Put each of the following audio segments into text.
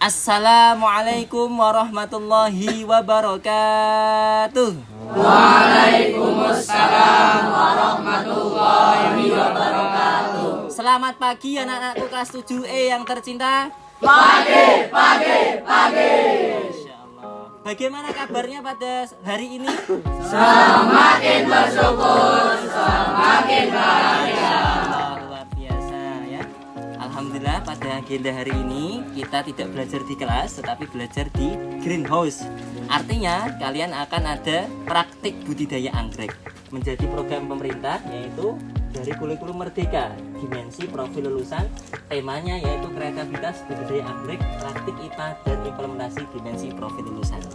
Assalamualaikum warahmatullahi wabarakatuh. Waalaikumsalam warahmatullahi wabarakatuh. Selamat pagi anak-anakku kelas 7E yang tercinta. Pagi. Insyaallah. Bagaimana kabarnya pada hari ini? Semakin bersyukur, semakin bahagia. Luar biasa ya. Alhamdulillah pada agenda hari ini kita tidak belajar di kelas tetapi belajar di greenhouse. Artinya kalian akan ada praktik budidaya anggrek menjadi program pemerintah yaitu dari kurikulum Merdeka dimensi profil lulusan, temanya yaitu kreativitas budidaya anggrek, praktik IPA dan implementasi dimensi profil lulusan.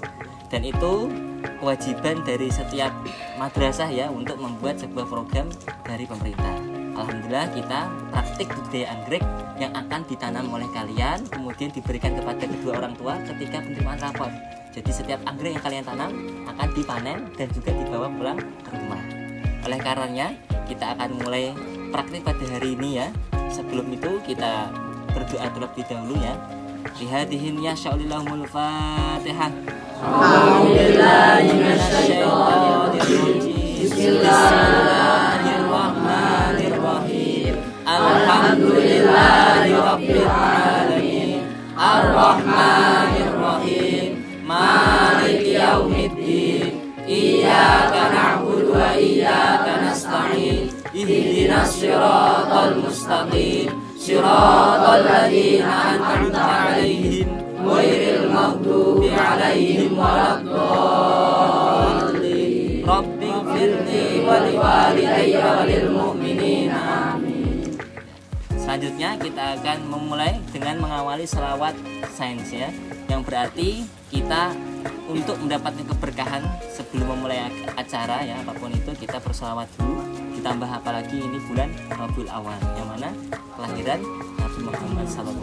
Dan itu kewajiban dari setiap madrasah ya untuk membuat sebuah program dari pemerintah. Alhamdulillah kita praktik budidaya anggrek yang akan ditanam oleh kalian kemudian diberikan kepada kedua orang tua ketika penerimaan rapor. Jadi setiap anggrek yang kalian tanam akan dipanen dan juga dibawa pulang ke rumah. Oleh karenanya kita akan mulai praktik pada hari ini ya. Sebelum itu kita berdoa terlebih dahulu ya. Lihadihin ya sya'ulillahumul fatihah. Bismillahirrahmanirrahim. Alhamdulillahirabbil alamin. Arrahmanirrahim. Maliki yaumiddin. Iyyaka na'budu wa iyyaka nasta'in. Ihdinas siratal mustaqim. Siratal ladzina an'amta 'alaihim ghairil maghdubi 'alaihim waladdallin. Rabbighfirli wa liwalidayya wa lil mu'minina. Amin. Selanjutnya kita akan memulai dengan mengawali selawat sains ya, yang berarti kita untuk mendapatkan keberkahan sebelum memulai acara ya apapun itu kita berselawat dulu, ditambah apalagi ini bulan Rabiul Awal yang mana kelahiran Nabi Muhammad SAW.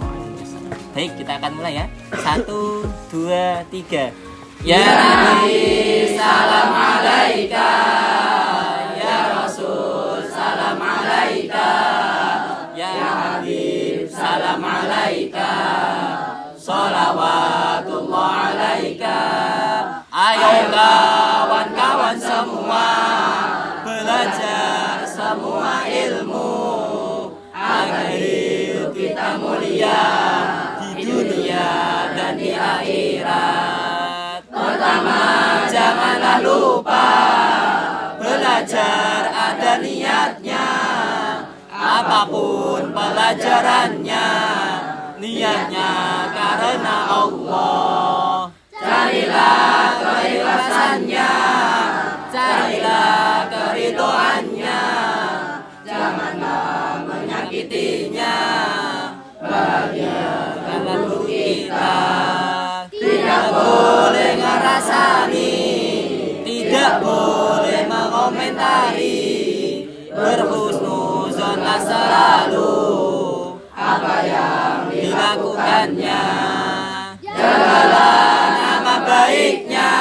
Baik, kita akan mulai ya. 1, 2, 3. Ya Nabi salam alaika, ya Rasul salam alaika, ya Habib salam alaika, sholawatullah alaika. Ayo kawan-kawan semua belajar semua ilmu agar hidup kita mulia di dunia dan di akhirat. Pertama, janganlah lupa belajar ada niatnya. Apapun pelajarannya, niatnya karena Allah. Carilah keikhlasannya, carilah keridhoannya, janganlah menyakitinya. Bahagiakanlah ruh kita, tidak boleh ngerasani, tidak boleh mengomentari. Berhusnuzonlah selalu apa yang dilakukannya. Jagalah nama baiknya,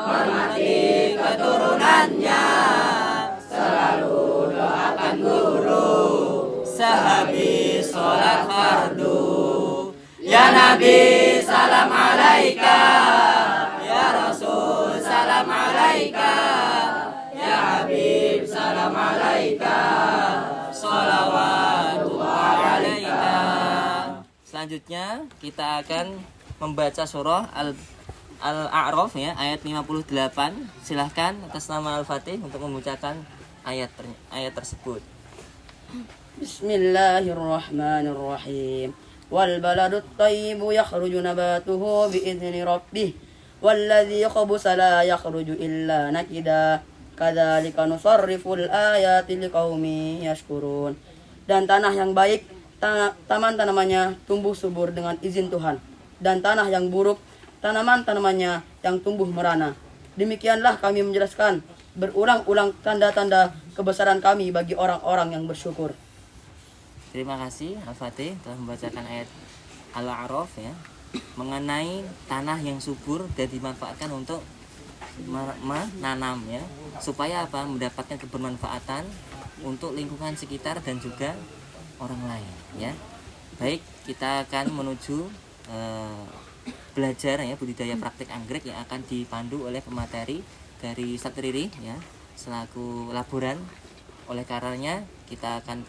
hormati keturunannya, selalu doakan guru sehabis sholat fardu. Ya Nabi salam alaika, ya Rasul salam alaika, ya Habib salam alaika, sholawatullah alaika. Selanjutnya kita akan membaca surah Al-A'raf ya, ayat 58. Silahkan atas nama Al-Fatih untuk membacakan ayat tersebut. Bismillahirrahmanirrahim. Wal baladut thayyibu yakhruju nabatuhu bi'izni rabbih walladzi khabusa la yakhruju illa nakida kadzalika nusarriful ayati liqaumin yashkurun. Dan tanah yang baik taman-tanamannya tumbuh subur dengan izin Tuhan, dan tanah yang buruk tanaman-tanamannya yang tumbuh merana. Demikianlah kami menjelaskan berulang-ulang tanda-tanda kebesaran kami bagi orang-orang yang bersyukur. Terima kasih Al-Fatih telah membacakan ayat Al-A'raf ya, mengenai tanah yang subur dan dimanfaatkan untuk menanam ya, supaya apa? Mendapatkan kebermanfaatan untuk lingkungan sekitar dan juga orang lain ya. Baik, kita akan menuju belajar ya budidaya praktik anggrek yang akan dipandu oleh pemateri dari Ustadz Riri ya selaku laboran. Oleh karenanya kita akan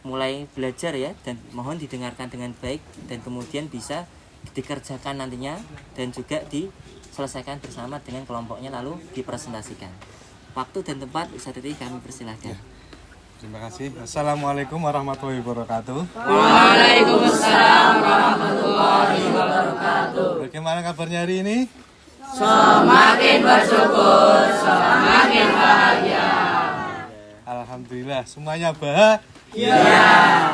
mulai belajar ya, dan mohon didengarkan dengan baik dan kemudian bisa dikerjakan nantinya dan juga diselesaikan bersama dengan kelompoknya lalu dipresentasikan. Waktu dan tempat Ustadz Riri kami persilahkan. Terima kasih. Assalamualaikum warahmatullahi wabarakatuh. Waalaikumsalam warahmatullahi wabarakatuh. Bagaimana kabarnya hari ini? Semakin bersyukur, semakin bahagia. Alhamdulillah, semuanya bahagia.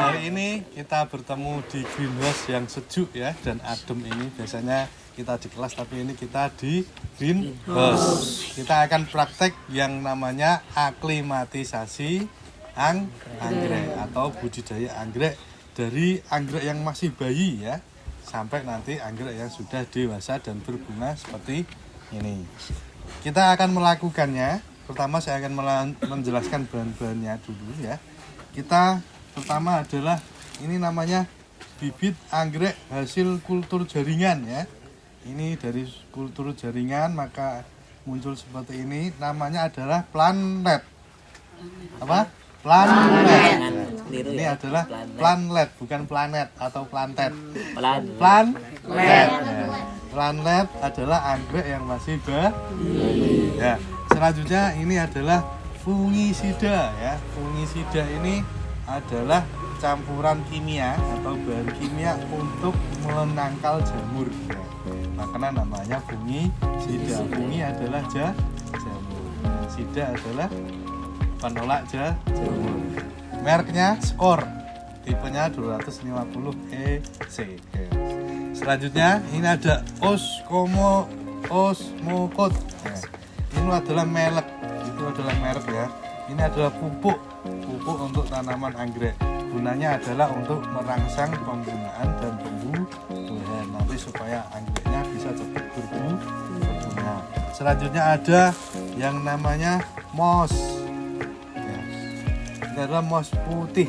Hari ini kita bertemu di greenhouse yang sejuk ya dan adem ini. Biasanya kita di kelas, tapi ini kita di greenhouse. Kita akan praktek yang namanya aklimatisasi anggrek atau budidaya anggrek dari anggrek yang masih bayi ya sampai nanti anggrek yang sudah dewasa dan berbunga seperti ini. Kita akan melakukannya. Pertama saya akan menjelaskan bahan-bahannya dulu ya. Kita pertama adalah ini namanya bibit anggrek hasil kultur jaringan ya. Ini dari kultur jaringan maka muncul seperti ini. Namanya adalah planet. Apa? Planet. Ini adalah planet, bukan planet atau plantet. Planet. Planet adalah anggrek yang masih bayi. Ya. Selanjutnya ini adalah fungisida ya. Fungisida ini adalah campuran kimia atau bahan kimia untuk menangkal jamur. Ya. Makanya namanya fungisida. Fungi adalah jamur. Sida adalah penolak jamur. Mereknya Skor, tipenya 250 EC. Selanjutnya ini ada Osmocot. Ini adalah merek, itu adalah merek ya. Ini adalah pupuk untuk tanaman anggrek. Gunanya adalah untuk merangsang pembungaan dan pembuahan nanti supaya anggreknya bisa cepat berbunga. Selanjutnya ada yang namanya moss. Ini adalah moss putih.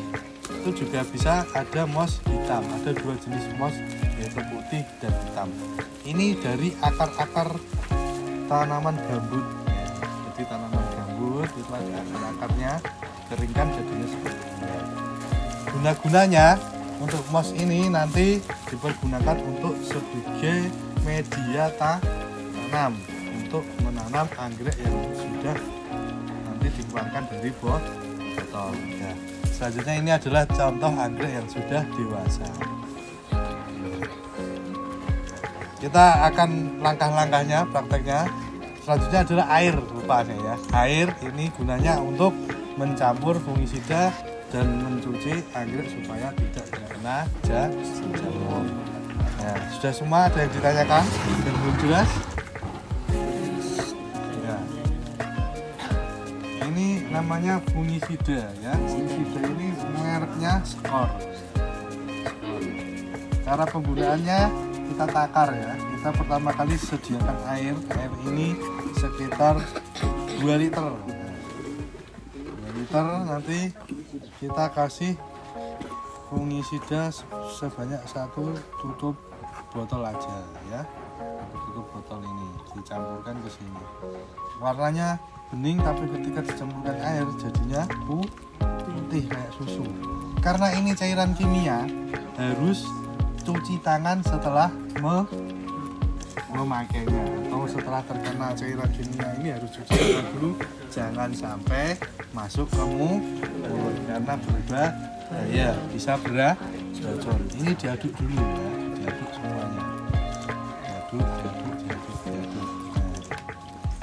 Itu juga bisa ada moss hitam. Ada dua jenis moss yaitu putih dan hitam. Ini dari akar-akar tanaman gambut. Jadi tanaman gambut itu ada akar-akarnya, keringkan jadinya seperti ini. Guna-gunanya untuk moss ini nanti dipergunakan untuk sebagai media tanam untuk menanam anggrek yang sudah nanti dikeluarkan dari botol. Ya. Selanjutnya ini adalah contoh anggrek yang sudah dewasa. Kita akan langkah-langkahnya, prakteknya. Selanjutnya adalah air, lupa saya ya. Air ini gunanya untuk mencampur fungisida dan mencuci anggrek supaya tidak terkena jamur. Ya, sudah semua ada yang ditanyakan yang belum jelas? Ya. Ini namanya fungisida ya. Fungisida ini mereknya Skor. Cara penggunaannya kita takar ya. Kita pertama kali sediakan air ini sekitar 2 liter. 2 liter nanti kita kasih fungisida sebanyak 1 tutup botol aja ya. Tutup botol ini dicampurkan ke sini. Warnanya bening tapi ketika dicampurkan air jadinya putih kayak susu. Karena ini cairan kimia harus cuci tangan setelah memakainya atau setelah terkena cairan kimia ini harus cuci tangan dulu, jangan sampai masuk ke mulut karena berbahaya, bisa beracun. Ini diaduk dulu ya, diaduk semuanya, diaduk. Nah,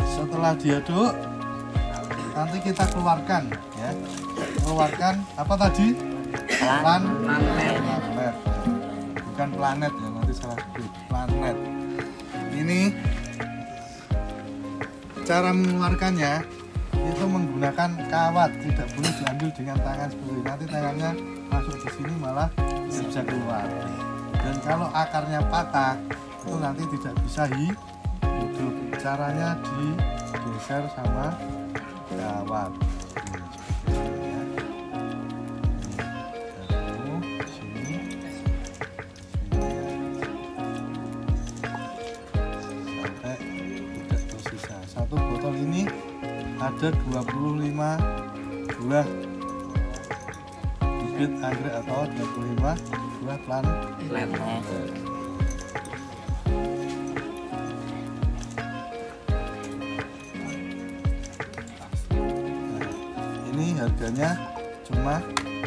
setelah diaduk nanti kita keluarkan ya, keluarkan apa tadi? Planet. Bukan planet ya, nanti salah sebut planet. Ini cara mengeluarkannya itu menggunakan kawat, tidak boleh diambil dengan tangan seperti ini. Nanti tangannya masuk di sini malah bisa keluar. Dan kalau akarnya patah itu nanti tidak bisa hidup. Caranya digeser sama kawat. ada 25 buah bibit anggrek atau 25 buah planet. Ini harganya cuma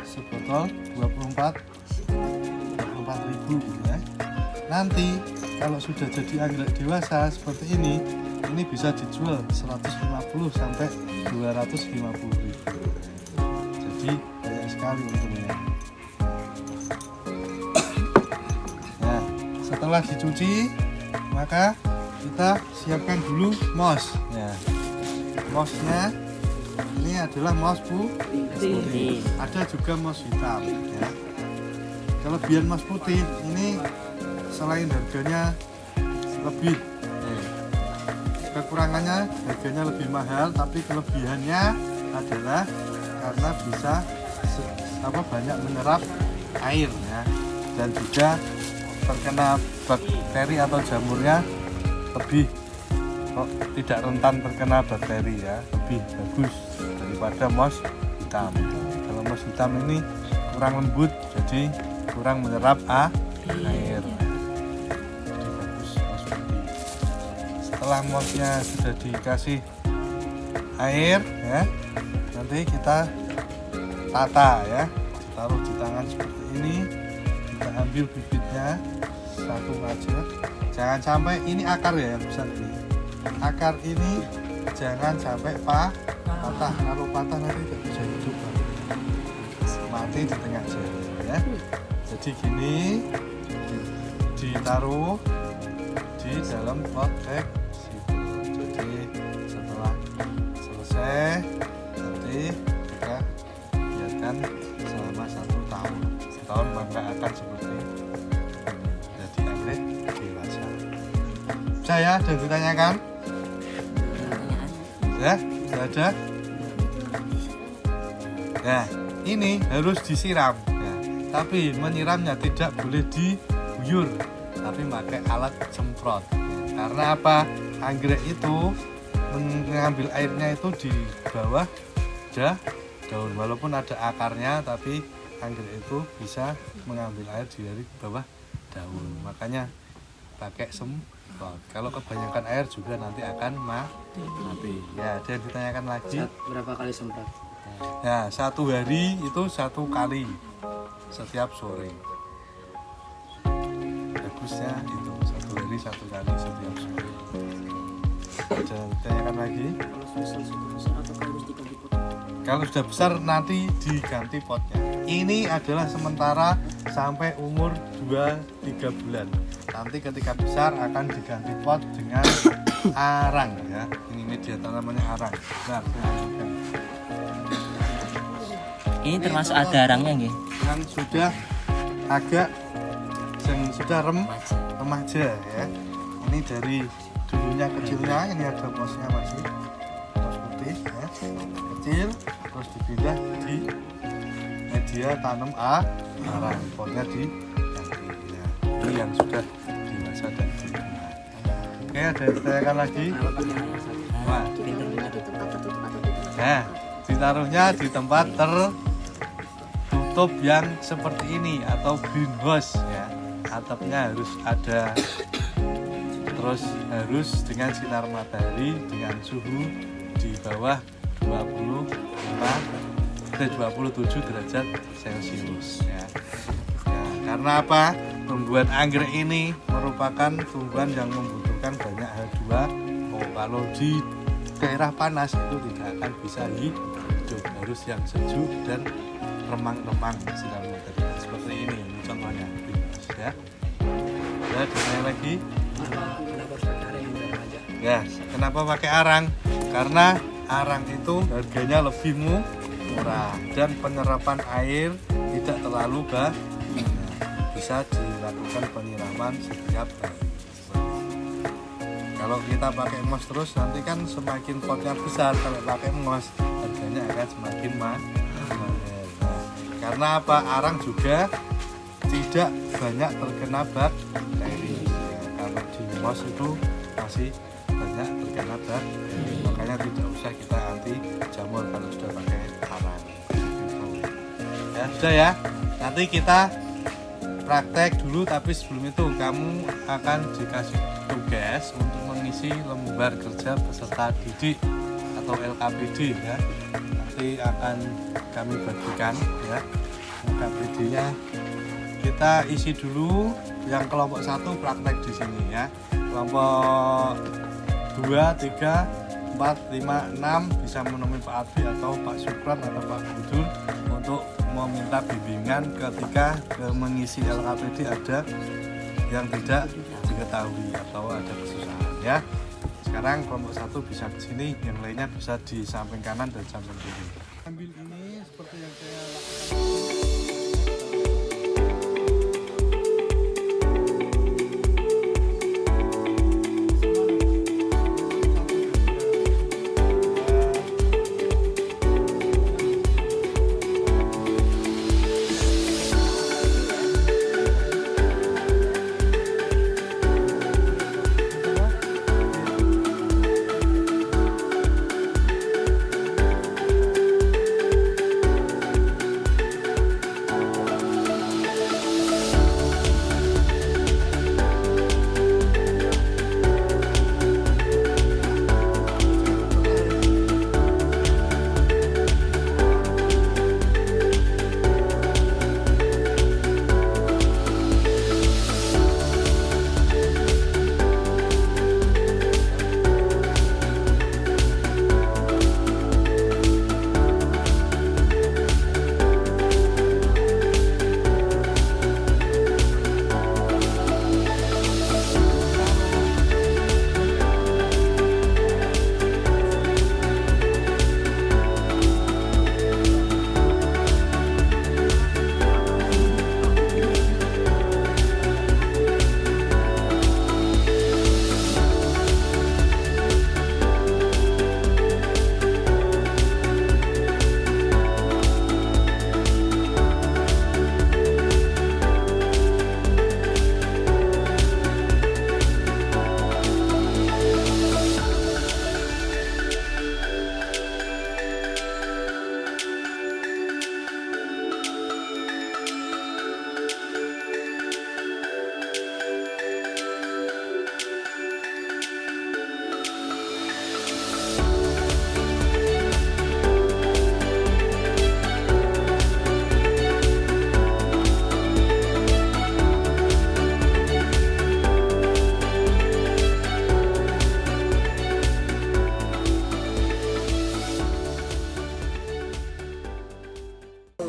sebotol 24.000 ya. Nanti kalau sudah jadi anggrek dewasa seperti ini bisa dijual 150 sampai 250.000. Jadi banyak sekali untungnya. Nah, setelah dicuci maka kita siapkan dulu mouse. Ya. Mouse-nya ini adalah mouse putih. Ada juga mouse hitam ya. Kelebihan mouse putih ini selain harganya lebih, kekurangannya harganya lebih mahal, tapi kelebihannya adalah karena bisa banyak menyerap air ya, dan juga terkena bakteri atau jamurnya lebih tidak rentan terkena bakteri ya, lebih bagus daripada mouse hitam. Kalau mouse hitam ini kurang lembut, jadi kurang menyerap air. Jadi bagus mouse putih. Setelah mouse-nya sudah dikasih air ya, nanti kita tata ya, ditaruh di tangan seperti ini. Kita ambil bibitnya satu aja, jangan sampai ini akar ya yang besar ini. Akar ini jangan sampai patah. Kalau patah nanti tidak bisa hidup, mati di tengah jalan ya. Jadi gini, ditaruh di dalam pot kayak situ. Jadi setelah selesai nanti kita biarkan selama 1 tahun. Setahun maka akan seperti ini. Jadi anggrek dewasa. Saya ada ditanyakan? Ya, sudah ada. Nah, ini harus disiram ya. Tapi menyiramnya tidak boleh diguyur, tapi pakai alat semprot ya. Karena apa? Anggrek itu mengambil airnya itu di bawah daun, walaupun ada akarnya, tapi anggrek itu bisa mengambil air dari bawah daun. Makanya pakai semprot. Kalau kebanyakan air juga nanti akan mati. Ya, ada yang ditanyakan lagi. Berapa kali semprot? Ya, 1 hari itu 1 kali setiap sore. Bagusnya itu 1 hari 1 kali setiap sore. Ada yang ditanyakan lagi. Kalau sudah besar nanti diganti potnya. Ini adalah sementara sampai umur 2-3 bulan. Nanti ketika besar akan diganti pot dengan arang ya. Ini media tanamannya arang. Nah, Ini termasuk ada arangnya nggih? yang sudah agak yang sudah remaja ya. Ini dari dulunya kecilnya, ini ada posnya masih pos putih ya, kecil, terus dipindah di media tanam arang, potnya diganti ya. Ini yang sudah dewasa dan digunakan. Oke, ada yang ditanyakan lagi? Wah. Nah, ditaruhnya di tempat tertutup yang seperti ini atau greenhouse ya. Atapnya harus ada, terus harus dengan sinar matahari dengan suhu di bawah 27 derajat Celcius ya. Karena apa? Tumbuhan anggrek ini merupakan tumbuhan yang membutuhkan banyak H2O. Kalau di daerah panas itu tidak akan bisa hidup, harus yang sejuk dan remang-remang sinar matahari seperti ini contohnya ya. Ya, ditanya lagi. Ya, kenapa pakai arang? Karena arang itu harganya lebih murah dan penyerapan air tidak terlalu banyak. Bisa dilakukan penyiraman setiap hari. Kalau kita pakai mos terus nanti kan semakin potnya besar. Kalau pakai mos harganya akan semakin mahal. Karena apa? Arang juga tidak banyak terkena bakteri ya. Kalau di mos itu masih banyak terkena bakteri. Makanya tidak usah kita anti jamur kalau sudah pakai tangan. Gitu. Ya sudah ya. Nanti kita praktek dulu, tapi sebelum itu kamu akan dikasih tugas untuk mengisi lembar kerja peserta didik atau LKPD ya. Nanti akan kami bagikan ya LKPD-nya. Kita isi dulu yang kelompok 1 praktek di sini ya. Kelompok 2, 3, 4, 5, 6 bisa menemui Pak Advi atau Pak Syukran atau Pak Budur untuk meminta bimbingan ketika mengisi LKPD ada yang tidak diketahui atau ada kesusahan ya. Sekarang kelompok 1 bisa di sini, yang lainnya bisa di samping kanan dan samping kiri. Ambil ini seperti yang saya lakukan.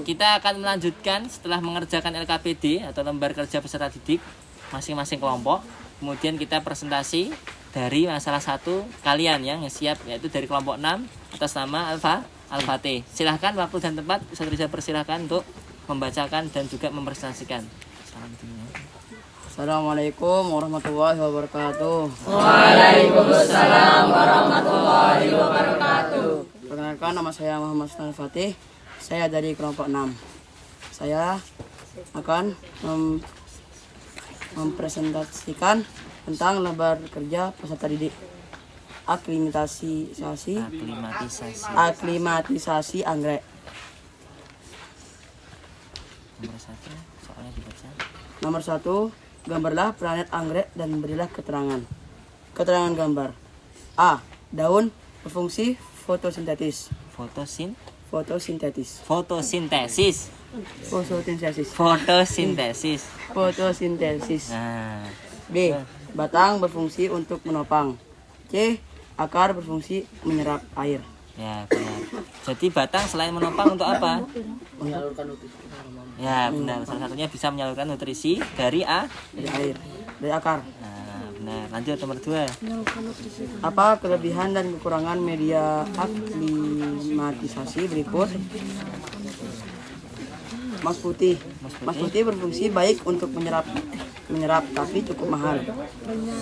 Kita akan melanjutkan setelah mengerjakan LKPD atau lembar kerja peserta didik masing-masing kelompok. Kemudian kita presentasi dari masalah 1 kalian yang siap, yaitu dari kelompok 6 atas nama Al-Fatih. Silahkan waktu dan tempat, Ustaz Riza persilahkan untuk membacakan dan juga mempresentasikan. Assalamualaikum warahmatullahi wabarakatuh. Waalaikumsalam warahmatullahi wabarakatuh. Perkenalkan, nama saya Muhammad Al-Fatih. Saya dari kelompok 6. Saya akan mempresentasikan tentang lembar kerja peserta didik aklimatisasi anggrek. Nomor 1, gambarlah planet anggrek dan berilah keterangan. Keterangan gambar. A. Daun berfungsi fotosintesis. Fotosintesis. Nah, B. Batang berfungsi untuk menopang. C. Akar berfungsi menyerap air. ya benar. Jadi batang selain menopang untuk apa? Menyalurkan nutrisi. Ya benar. Salah satunya bisa menyalurkan nutrisi dari Dari air, dari akar. Nah, benar. Lanjut nomor 2. Apa kelebihan dan kekurangan media aklimatisasi berikut? Mas putih berfungsi baik untuk menyerap tapi cukup mahal.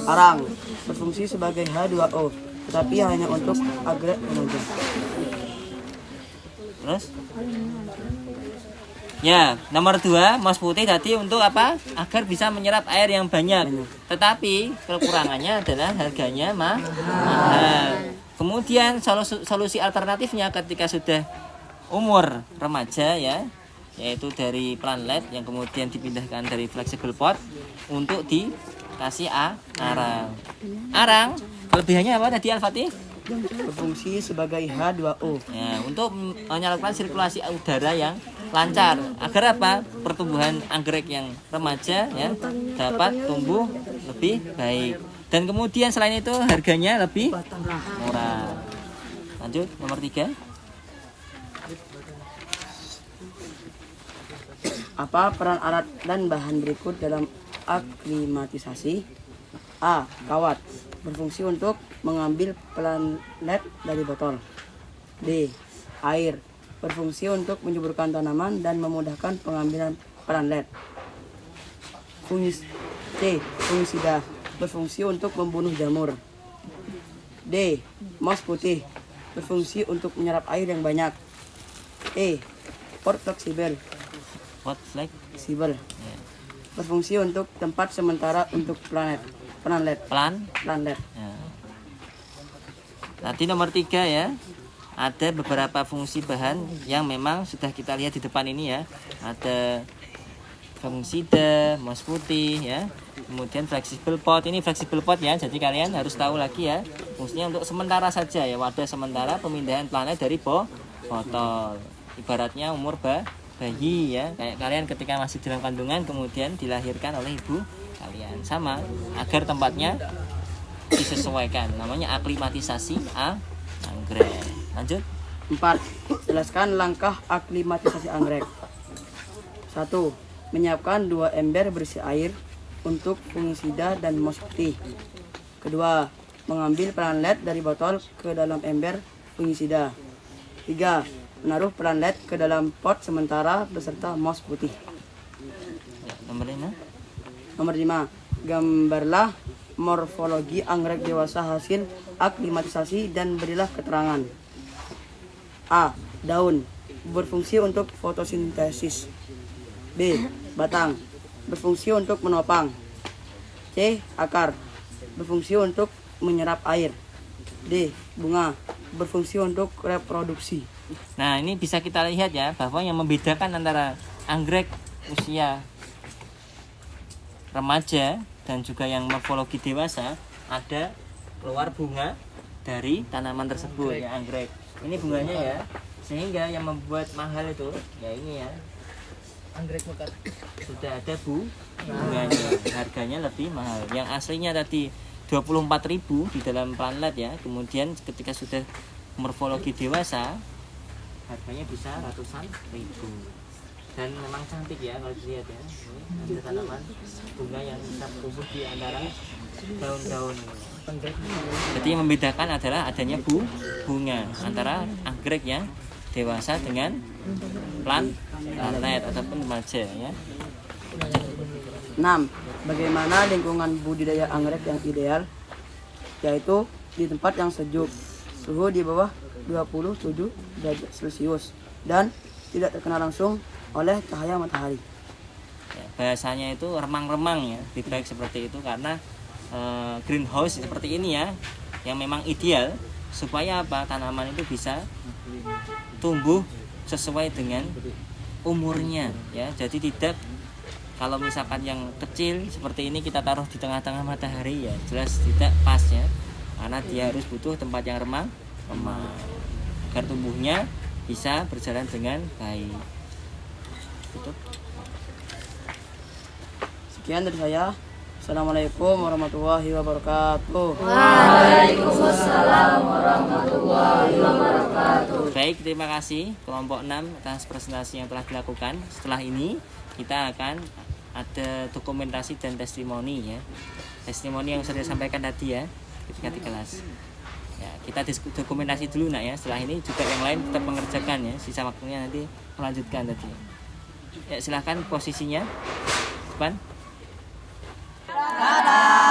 Arang berfungsi sebagai H2O tetapi hanya untuk agrek saja. Terus Ya, nomor 2, mouse putih tadi untuk apa? Agar bisa menyerap air yang banyak. Tetapi kekurangannya adalah harganya mahal. Kemudian solusi alternatifnya ketika sudah umur remaja ya, yaitu dari plan LED yang kemudian dipindahkan dari flexible pot untuk dikasih arang. Arang kelebihannya apa tadi Al-Fatih? Berfungsi sebagai H2O. Ya, untuk menyalurkan sirkulasi udara yang lancar agar apa? Pertumbuhan anggrek yang remaja ya dapat tumbuh lebih baik. Dan kemudian selain itu harganya lebih murah. Lanjut nomor 3. Apa peran alat dan bahan berikut dalam aklimatisasi? A. Kawat, berfungsi untuk mengambil pelan LED dari botol. B. Air, berfungsi untuk menyuburkan tanaman dan memudahkan pengambilan pelan LED. C. Fungisida, berfungsi untuk membunuh jamur. D. Mouse putih, berfungsi untuk menyerap air yang banyak. E. Pot fleksibel, Pot fleksibel, berfungsi untuk tempat sementara untuk pelan LED. pelan. LED. Ya. Nanti nomor 3 ya. Ada beberapa fungsi bahan yang memang sudah kita lihat di depan ini ya. Ada fungisida, mouse putih ya. Kemudian flexible pot. Ini flexible pot ya. Jadi kalian harus tahu lagi ya. Fungsinya untuk sementara saja ya. Wadah sementara pemindahan planet dari botol. Ibaratnya umur bayi ya. Kayak kalian ketika masih dalam kandungan kemudian dilahirkan oleh ibu kalian, sama agar tempatnya disesuaikan, namanya aklimatisasi anggrek. Lanjut. 4. Jelaskan langkah aklimatisasi anggrek. 1. Menyiapkan 2 ember berisi air untuk fungisida dan mouse putih. Kedua, mengambil pelan LED dari botol ke dalam ember fungisida. 3. Menaruh pelan LED ke dalam pot sementara beserta mouse putih. Ya, nomor 5. Nomor 5. Gambarlah morfologi anggrek dewasa hasil aklimatisasi dan berilah keterangan. A. Daun, berfungsi untuk fotosintesis. B. Batang, berfungsi untuk menopang. C. Akar, berfungsi untuk menyerap air. D. Bunga, berfungsi untuk reproduksi. Nah, ini bisa kita lihat ya bahwa yang membedakan antara anggrek usia remaja dan juga yang morfologi dewasa, ada keluar bunga dari tanaman tersebut ya, anggrek. Ini bunganya ya, sehingga yang membuat mahal itu ya ini ya, anggrek mekar sudah ada bunganya, harganya lebih mahal. Yang aslinya tadi 24.000 di dalam plan LED ya, kemudian ketika sudah morfologi dewasa harganya bisa ratusan ribu. Dan memang cantik ya kalau dilihat ya. Ini ada tanaman bunga yang bisa tumbuh di antara daun-daun. Jadi yang membedakan adalah adanya bunga antara anggrek yang dewasa dengan planet ataupun remaja ya. 6. Bagaimana lingkungan budidaya anggrek yang ideal? Yaitu di tempat yang sejuk, suhu di bawah 27 derajat Celcius dan tidak terkena langsung oleh cahaya matahari. Ya, bahasanya itu remang-remang ya, lebih baik seperti itu karena greenhouse seperti ini ya, yang memang ideal supaya apa, tanaman itu bisa tumbuh sesuai dengan umurnya ya. Jadi tidak, kalau misalkan yang kecil seperti ini kita taruh di tengah-tengah matahari ya jelas tidak pas ya, karena dia harus butuh tempat yang remang agar tumbuhnya bisa berjalan dengan baik. Tutup. Sekian dari saya. Assalamualaikum warahmatullahi wabarakatuh. Waalaikumsalam warahmatullahi wabarakatuh. Baik, terima kasih kelompok 6 atas presentasi yang telah dilakukan. Setelah ini kita akan ada dokumentasi dan testimoni ya. Testimoni yang sudah disampaikan tadi ya ketika di kelas. Ya, kita dokumentasi dulu nak ya. Setelah ini juga yang lain tetap mengerjakan ya. Sisa waktunya nanti melanjutkan tadi. Ya, silahkan posisinya depan. Dadah.